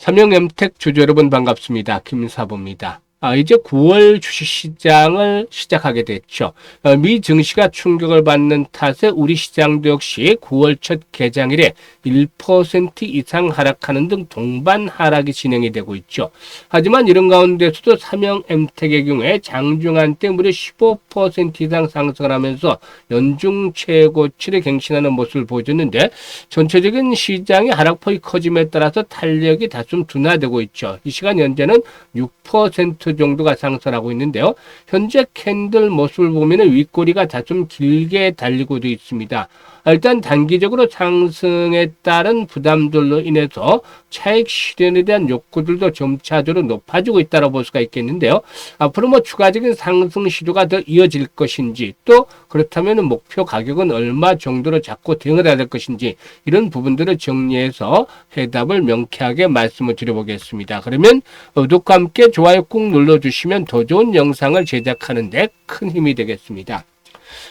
삼형엠텍 주주 여러분 반갑습니다. 김사부입니다. 이제 9월 주식시장을 시작하게 됐죠. 미 증시가 충격을 받는 탓에 우리 시장도 역시 9월 첫 개장일에 1% 이상 하락하는 등 동반 하락이 진행이 되고 있죠. 하지만 이런 가운데서도 삼형엠텍의 경우에 장중한 때 무려 15% 이상 상승을 하면서 연중 최고치를 갱신하는 모습을 보여줬는데 전체적인 시장의 하락폭이 커짐에 따라서 탄력이 다소 둔화되고 있죠. 이 시간 현재는 6% 정도가 상승하고 있는데요. 현재 캔들 모습을 보면 윗꼬리가 다좀 길게 달리고 있습니다. 일단 단기적으로 상승에 따른 부담들로 인해서 차익 실현에 대한 욕구들도 점차적으로 높아지고 있다고 볼 수가 있겠는데요. 앞으로 추가적인 상승 시도가 더 이어질 것인지, 또 그렇다면 목표 가격은 얼마 정도로 잡고 대응을 해야 될 것인지, 이런 부분들을 정리해서 해답을 명쾌하게 말씀을 드려보겠습니다. 그러면 구독과 함께 좋아요 꾹 눌러주시면 더 좋은 영상을 제작하는 데 큰 힘이 되겠습니다.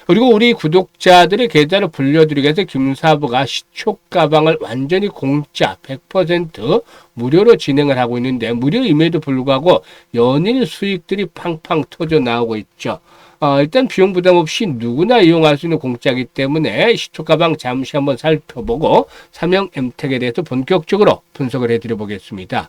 그리고 우리 구독자들의 계좌를 불려드리기 위해서 김사부가 시초가방을 완전히 공짜 100% 무료로 진행을 하고 있는데, 무료임에도 불구하고 연일 수익들이 팡팡 터져 나오고 있죠. 일단 비용 부담 없이 누구나 이용할 수 있는 공짜이기 때문에 시초가방 잠시 한번 살펴보고 삼형엠텍에 대해서 본격적으로 분석을 해드려 보겠습니다.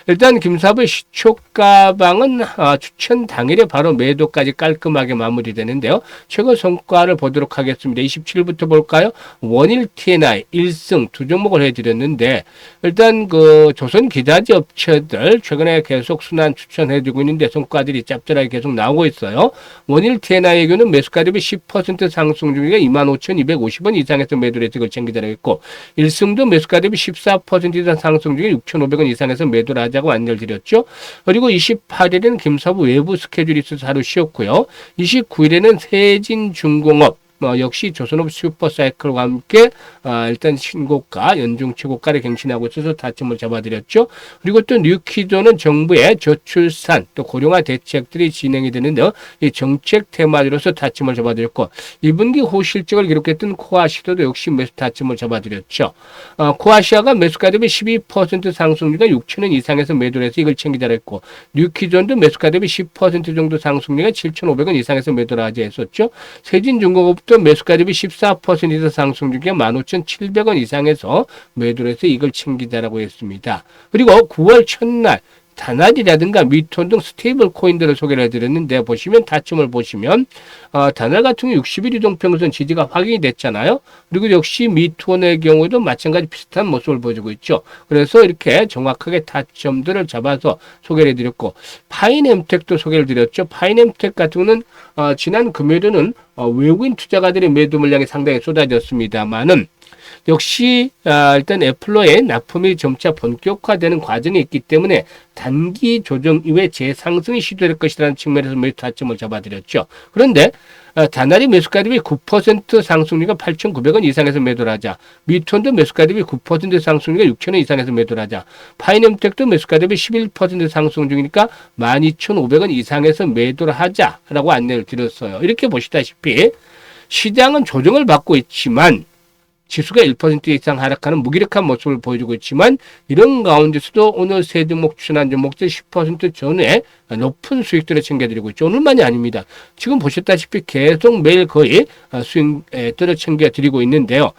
일단 김사부의 시초가방은 추천 당일에 바로 매도까지 깔끔하게 마무리되는데요. 최근 성과를 보도록 하겠습니다. 27일부터 볼까요? 원일 TNI 1승 두 종목을 해드렸는데, 일단 그 조선 기자재 업체들 최근에 계속 순환 추천해주고 있는데 성과들이 짭짤하게 계속 나오고 있어요. 원일 TNI의 경우는 매수가 대비 10% 상승 중이니까 25,250원 이상에서 매도를 해서 챙기자고 했고, 1승도 매수가 대비 14% 이상 상승 중에 6,500원 이상에서 매도를 하자고 안내를 드렸죠. 그리고 28일에는 김사부 외부 스케줄이 있어서 하루 쉬었고요. 29일에는 세진중공업 역시 조선업 슈퍼사이클과 함께 일단 신고가, 연중 최고가를 갱신하고 있어서 타점을 잡아드렸죠. 그리고 또 뉴키존은 정부의 저출산, 또 고령화 대책들이 진행이 되는데요. 이 정책 테마로서 타점을 잡아드렸고, 2분기 호실적을 기록했던 코아시아도 역시 매수 타점을 잡아드렸죠. 코아시아가 매수가 대비 12% 상승률과 6,000원 이상에서 매도를 해서 이걸 챙기자고 했고, 뉴키존도 매수가 대비 10% 정도 상승률과 7,500원 이상에서 매도를 하자 했었죠. 세진중공업도 매수가 대비 14% 이상 상승 중에 15,700원 이상에서 매도를 해서 이걸 챙기자라고 했습니다. 그리고 9월 첫날 다날이라든가 미톤 등 스테이블 코인들을 소개를 해드렸는데, 보시면 타점을 보시면 다날 같은 경우 60일 이동평균선 지지가 확인이 됐잖아요. 그리고 역시 미톤의 경우에도 마찬가지 비슷한 모습을 보여주고 있죠. 그래서 이렇게 정확하게 타점들을 잡아서 소개를 해드렸고, 파인엠텍도 소개를 드렸죠. 파인엠텍 같은 경우는 지난 금요일에는 외국인 투자가들의 매도 물량이 상당히 쏟아졌습니다만은, 역시 일단 애플로의 납품이 점차 본격화되는 과정이 있기 때문에 단기 조정 이후에 재상승이 시도될 것이라는 측면에서 매수 타점을 잡아드렸죠. 그런데 다날이 매수가 대비 9% 상승률과 8,900원 이상에서 매도를 하자. 미톤도 매수가 대비 9% 상승률과 6,000원 이상에서 매도를 하자. 파인엠텍도 매수가 대비 11% 상승 중이니까 12,500원 이상에서 매도를 하자라고 안내를 드렸어요. 이렇게 보시다시피 시장은 조정을 받고 있지만 지수가 1% 이상 하락하는 무기력한 모습을 보여주고 있지만, 이런 가운데서도 오늘 세 종목 추천한 종목들 10% 전후에 높은 수익들을 챙겨드리고 있죠. 오늘만이 아닙니다. 지금 보셨다시피 계속 매일 거의 수익들을 챙겨드리고 있는데요.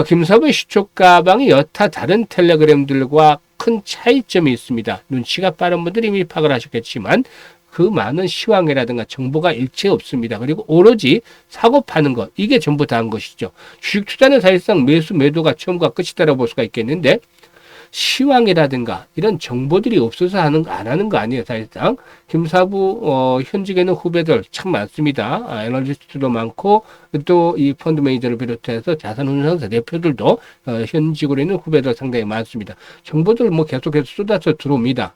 김사부의 시초가방이 여타 다른 텔레그램들과 큰 차이점이 있습니다. 눈치가 빠른 분들이 이미 파악을 하셨겠지만 그 많은 시황이라든가 정보가 일체 없습니다. 그리고 오로지 사고 파는 것, 이게 전부 다한 것이죠. 주식 투자는 사실상 매수 매도가 처음과 끝이다라고 볼 수가 있겠는데, 시황이라든가 이런 정보들이 없어서 안 하는 거 아니에요. 사실상 김사부 현직에 있는 후배들 참 많습니다. 애널리스트도 많고, 또 이 펀드 매니저를 비롯해서 자산운용사 대표들도 현직으로 있는 후배들 상당히 많습니다. 정보들 계속해서 쏟아져 들어옵니다.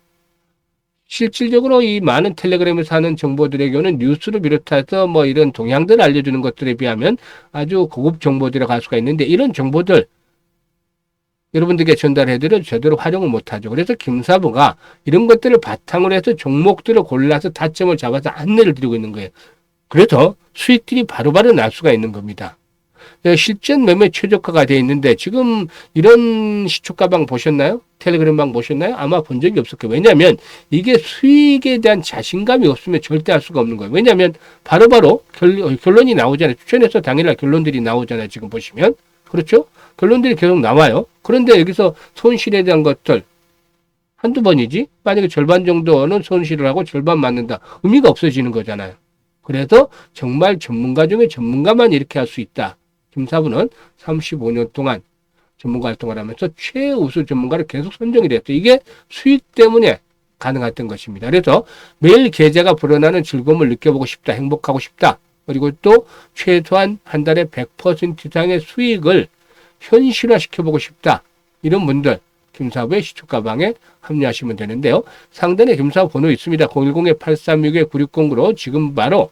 실질적으로 이 많은 텔레그램에서 하는 정보들의 경우는 뉴스를 비롯해서 이런 동향들을 알려주는 것들에 비하면 아주 고급 정보들이 갈 수가 있는데, 이런 정보들 여러분들께 전달해드려 제대로 활용을 못하죠. 그래서 김사부가 이런 것들을 바탕으로 해서 종목들을 골라서 타점을 잡아서 안내를 드리고 있는 거예요. 그래서 수익들이 바로바로 날 수가 있는 겁니다. 실전 매매 최저가가 되어 있는데 지금 이런 시초가방 보셨나요? 텔레그램 방 보셨나요? 아마 본 적이 없을 거예요. 왜냐하면 이게 수익에 대한 자신감이 없으면 절대 할 수가 없는 거예요. 왜냐하면 바로바로 결론이 나오잖아요. 추천해서 당일날 결론들이 나오잖아요. 지금 보시면. 그렇죠? 결론들이 계속 나와요. 그런데 여기서 손실에 대한 것들 한두 번이지? 만약에 절반 정도는 손실을 하고 절반 맞는다. 의미가 없어지는 거잖아요. 그래서 정말 전문가 중에 전문가만 이렇게 할 수 있다. 김사부는 35년 동안 전문가 활동을 하면서 최우수 전문가를 계속 선정이 됐어요. 이게 수익 때문에 가능했던 것입니다. 그래서 매일 계좌가 불어나는 즐거움을 느껴보고 싶다. 행복하고 싶다. 그리고 또 최소한 한 달에 100% 이상의 수익을 현실화시켜보고 싶다. 이런 분들 김사부의 시초가방에 합류하시면 되는데요. 상단에 김사부 번호 있습니다. 010-836-9609로 지금 바로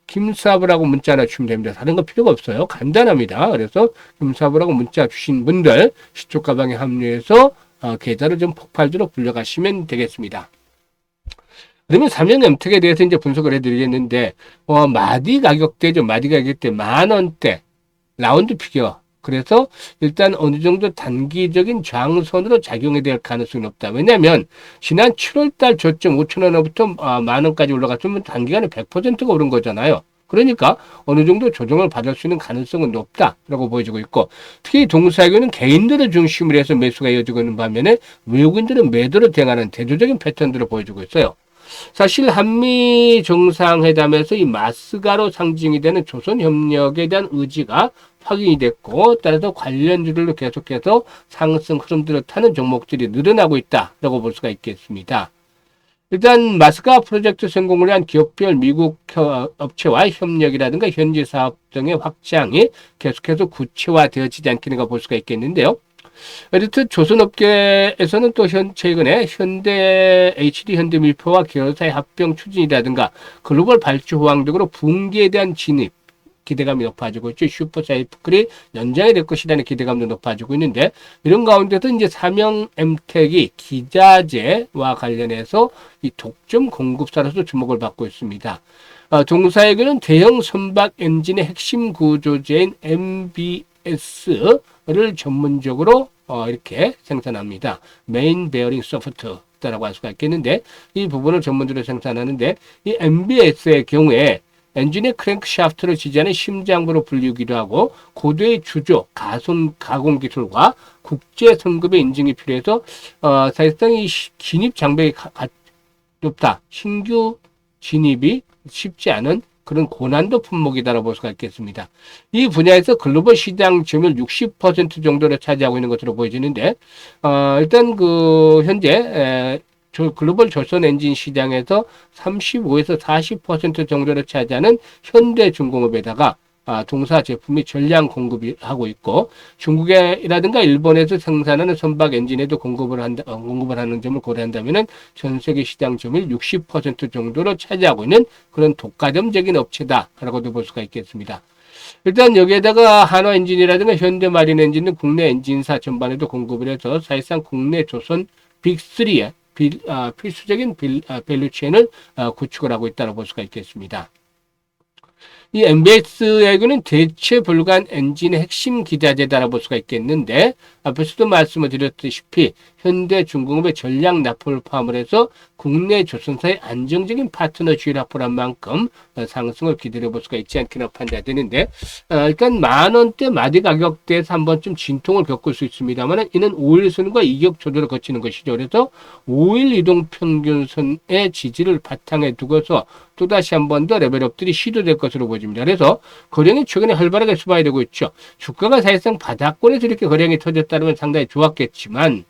김사부라고 문자 하나 주시면 됩니다. 다른 거 필요가 없어요. 간단합니다. 그래서 김사부라고 문자 주신 분들 시초가방에 합류해서 계좌를 좀 폭발적으로 불려가시면 되겠습니다. 그러면 삼형 엠텍에 대해서 이제 분석을 해드리겠는데 마디 가격대죠. 마디 가격대 10,000원대 라운드 피겨. 그래서 일단 어느 정도 단기적인 저항선으로 작용해야 될 가능성이 높다. 왜냐하면 지난 7월달 저점 5,000원부터 10,000원까지 올라갔으면 단기간에 100%가 오른 거잖아요. 그러니까 어느 정도 조정을 받을 수 있는 가능성은 높다라고 보여지고 있고, 특히 동사에게는 개인들을 중심으로 해서 매수가 이어지고 있는 반면에 외국인들은 매도를 대응하는 대조적인 패턴들을 보여주고 있어요. 사실 한미 정상회담에서 이 마스가로 상징이 되는 조선협력에 대한 의지가 확인이 됐고, 따라서 관련주들로 계속해서 상승 흐름들을 타는 종목들이 늘어나고 있다라고 볼 수가 있겠습니다. 일단 마스가 프로젝트 성공을 위한 기업별 미국 업체와 협력이라든가 현지 사업 등의 확장이 계속해서 구체화되어지지 않겠는가 볼 수가 있겠는데요. 에리트 조선업계에서는 또 최근에 현대 HD 현대밀포와 계열사의 합병 추진이라든가 글로벌 발주 호황 등으로 분기에 대한 진입 기대감이 높아지고 있죠. 슈퍼사이클이 연장이 될 것이라는 기대감도 높아지고 있는데, 이런 가운데서 이제 삼형 엠텍이 기자재와 관련해서 이 독점 공급사로서 주목을 받고 있습니다. 동사에게는 대형 선박 엔진의 핵심 구조재인 MBS를 전문적으로 이렇게 생산합니다. 메인 베어링 소프트라고 할 수가 있겠는데, 이 부분을 전문적으로 생산하는데, 이 MBS의 경우에 엔진의 크랭크샤프트를 지지하는 심장부로 불리기도 하고, 고도의 주조, 가공 기술과 국제 성급의 인증이 필요해서 사실상 이 진입 장벽이 높다. 신규 진입이 쉽지 않은 그런 고난도 품목이다라고 볼 수가 있겠습니다. 이 분야에서 글로벌 시장 점유율 60% 정도를 차지하고 있는 것으로 보여지는데, 일단 현재 글로벌 조선 엔진 시장에서 35에서 40% 정도를 차지하는 현대중공업에다가 동사 제품이 전량 공급을 하고 있고, 중국이라든가 일본에서 생산하는 선박 엔진에도 공급을 하는 점을 고려한다면은 전 세계 시장 점유율 60% 정도로 차지하고 있는 그런 독과점적인 업체다라고도 볼 수가 있겠습니다. 일단 여기에다가 한화 엔진이라든가 현대 마린 엔진은 국내 엔진사 전반에도 공급을 해서 사실상 국내 조선 빅3의 필수적인 밸류체인을 구축을 하고 있다고 볼 수가 있겠습니다. 이 MBS에게는 대체 불가한 엔진의 핵심 기자재다라고 볼 수가 있겠는데, 앞에서도 말씀을 드렸다시피 현대중공업의 전략 납품을 포함을 해서 국내 조선사의 안정적인 파트너주의를 확보한 만큼 상승을 기다려 볼 수가 있지 않겠나 판단되는데, 일단 10,000원대 마디 가격대에서 한 번쯤 진통을 겪을 수 있습니다만, 이는 5일선과 이격 조절을 거치는 것이죠. 그래서 5일 이동평균선의 지지를 바탕에 두고서 또다시 한 번 더 레벨업들이 시도될 것으로 보여집니다. 그래서 거래량이 최근에 활발하게 수반이 되고 있죠. 주가가 사실상 바닥권에서 이렇게 거래량이 터졌다면 상당히 좋았겠지만,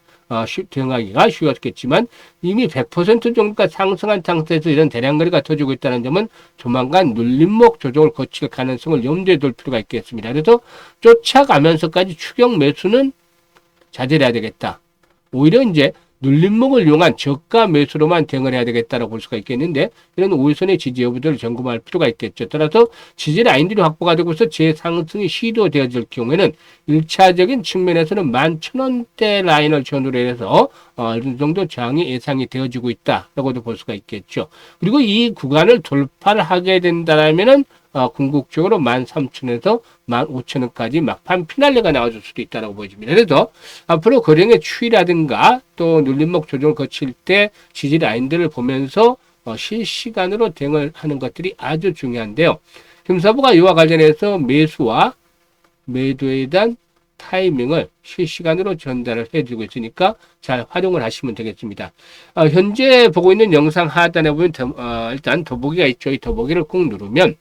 대응하기가 쉬웠겠지만, 이미 100% 정도가 상승한 상태에서 이런 대량 거래가 터지고 있다는 점은 조만간 눌림목 조정을 거칠 가능성을 염두에 둘 필요가 있겠습니다. 그래서 쫓아가면서까지 추격 매수는 자제를 해야 되겠다. 오히려 이제 눌림목을 이용한 저가 매수로만 대응을 해야 되겠다라고 볼 수가 있겠는데, 이런 5일선의 지지 여부들을 점검할 필요가 있겠죠. 따라서 지지 라인들이 확보가 되고서 재상승이 시도되어질 경우에는 1차적인 측면에서는 11,000원대 라인을 전후로 해서 어느 정도 저항이 예상이 되어지고 있다라고도 볼 수가 있겠죠. 그리고 이 구간을 돌파를 하게 된다면은 궁극적으로 13,000원에서 15,000원까지 막판 피날레가 나와줄 수도 있다고 보여집니다. 그래서 앞으로 거래량의 추이라든가 또 눌림목 조정을 거칠 때 지지 라인들을 보면서 실시간으로 대응을 하는 것들이 아주 중요한데요. 금사부가 이와 관련해서 매수와 매도에 대한 타이밍을 실시간으로 전달을 해주고 있으니까 잘 활용을 하시면 되겠습니다. 현재 보고 있는 영상 하단에 보면 일단 더보기가 있죠. 이 더보기를 꾹 누르면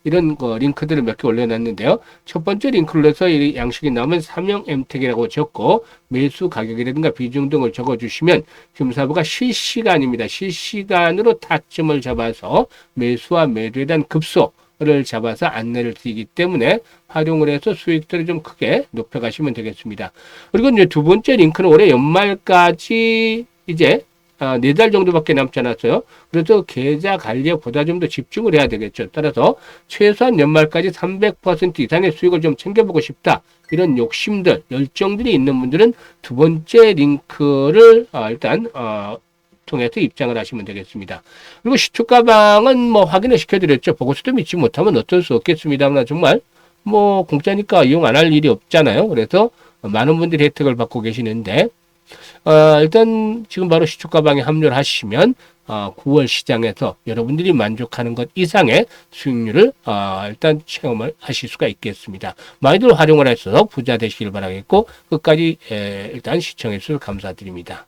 이런 링크들을 몇 개 올려놨는데요. 첫 번째 링크를 해서 이 양식이 나오면 삼형 엠텍이라고 적고 매수 가격이라든가 비중 등을 적어주시면 금사부가 실시간입니다. 실시간으로 타점을 잡아서 매수와 매도에 대한 급소를 잡아서 안내를 드리기 때문에 활용을 해서 수익들을 좀 크게 높여가시면 되겠습니다. 그리고 이제 두 번째 링크는 올해 연말까지 이제 4달 정도밖에 남지 않았어요. 그래서 계좌 관리에 보다 좀 더 집중을 해야 되겠죠. 따라서 최소한 연말까지 300% 이상의 수익을 좀 챙겨보고 싶다. 이런 욕심들, 열정들이 있는 분들은 두 번째 링크를 일단 통해서 입장을 하시면 되겠습니다. 그리고 시투 가방은 뭐 확인을 시켜드렸죠. 보고서도 믿지 못하면 어쩔 수 없겠습니다만 정말 뭐 공짜니까 이용 안 할 일이 없잖아요. 그래서 많은 분들이 혜택을 받고 계시는데 일단 지금 바로 시초 가방에 합류를 하시면 9월 시장에서 여러분들이 만족하는 것 이상의 수익률을 일단 체험을 하실 수가 있겠습니다. 많이들 활용을 해서 부자 되시길 바라겠고 끝까지 일단 시청해 주셔서 감사드립니다.